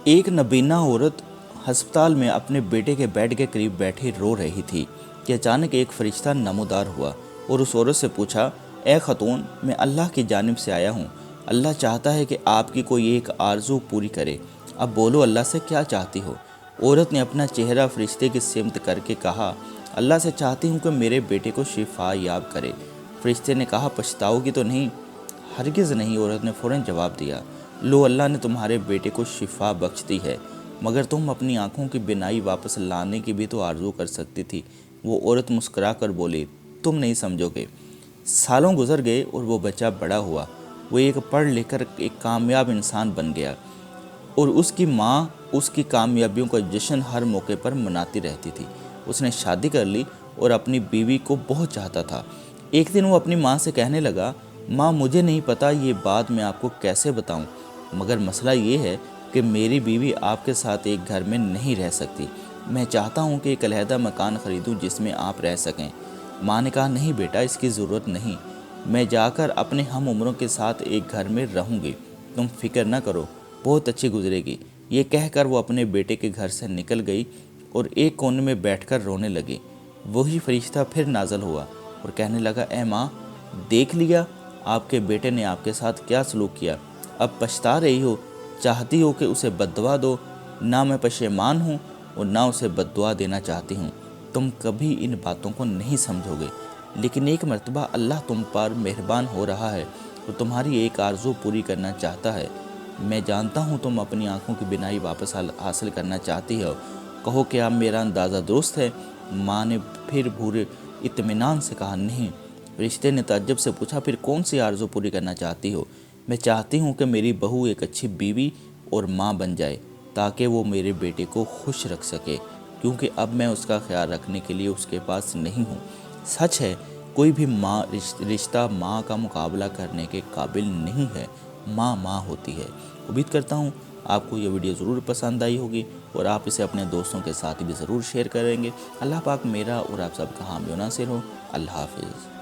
ایک نبینا عورت ہسپتال میں اپنے بیٹے کے بیڈ کے قریب بیٹھے رو رہی تھی کہ اچانک ایک فرشتہ نمودار ہوا اور اس عورت سے پوچھا، اے خاتون، میں اللہ کی جانب سے آیا ہوں، اللہ چاہتا ہے کہ آپ کی کوئی ایک آرزو پوری کرے، اب بولو اللہ سے کیا چاہتی ہو؟ عورت نے اپنا چہرہ فرشتے کی سمت کر کے کہا، اللہ سے چاہتی ہوں کہ میرے بیٹے کو شفا یاب کرے۔ فرشتے نے کہا، پچھتاؤ گی تو نہیں؟ ہرگز نہیں، عورت نے فوراً جواب دیا، لو اللہ نے تمہارے بیٹے کو شفا بخش دی ہے، مگر تم اپنی آنکھوں کی بینائی واپس لانے کی بھی تو آرزو کر سکتی تھی۔ وہ عورت مسکرا کر بولی، تم نہیں سمجھو گے۔ سالوں گزر گئے اور وہ بچہ بڑا ہوا، وہ ایک پڑھ لکھ کر ایک کامیاب انسان بن گیا اور اس کی ماں اس کی کامیابیوں کا جشن ہر موقع پر مناتی رہتی تھی۔ اس نے شادی کر لی اور اپنی بیوی کو بہت چاہتا تھا۔ ایک دن وہ اپنی ماں سے کہنے لگا، ماں مجھے نہیں پتا یہ بات میں آپ کو کیسے بتاؤں، مگر مسئلہ یہ ہے کہ میری بیوی آپ کے ساتھ ایک گھر میں نہیں رہ سکتی، میں چاہتا ہوں کہ ایک علیحدہ مکان خریدوں جس میں آپ رہ سکیں۔ ماں نے کہا، نہیں بیٹا، اس کی ضرورت نہیں، میں جا کر اپنے ہم عمروں کے ساتھ ایک گھر میں رہوں گی، تم فکر نہ کرو، بہت اچھی گزرے گی۔ یہ کہہ کر وہ اپنے بیٹے کے گھر سے نکل گئی اور ایک کونے میں بیٹھ کر رونے لگی۔ وہی فرشتہ پھر نازل ہوا اور کہنے لگا، اے ماں، دیکھ لیا آپ کے بیٹے نے آپ کے ساتھ کیا سلوک کیا، اب پچھتا رہی ہو، چاہتی ہو کہ اسے بددعا دو، نہ میں پشیمان ہوں اور نہ اسے بددعا دینا چاہتی ہوں، تم کبھی ان باتوں کو نہیں سمجھو گے، لیکن ایک مرتبہ اللہ تم پر مہربان ہو رہا ہے اور تمہاری ایک آرزو پوری کرنا چاہتا ہے۔ میں جانتا ہوں تم اپنی آنکھوں کی بینائی واپس حاصل کرنا چاہتی ہو، کہو کہ اب میرا اندازہ درست ہے؟ ماں نے پھر پورے اطمینان سے کہا، نہیں۔ فرشتے نے تعجب سے پوچھا، پھر کون سی آرزو پوری کرنا چاہتی ہو؟ میں چاہتی ہوں کہ میری بہو ایک اچھی بیوی اور ماں بن جائے تاکہ وہ میرے بیٹے کو خوش رکھ سکے، کیونکہ اب میں اس کا خیال رکھنے کے لیے اس کے پاس نہیں ہوں۔ سچ ہے، کوئی بھی ماں رشتہ ماں کا مقابلہ کرنے کے قابل نہیں ہے، ماں ماں ہوتی ہے۔ امید کرتا ہوں آپ کو یہ ویڈیو ضرور پسند آئی ہوگی اور آپ اسے اپنے دوستوں کے ساتھ بھی ضرور شیئر کریں گے۔ اللہ پاک میرا اور آپ سب کا حامی و ناصر ہو۔ اللہ حافظ۔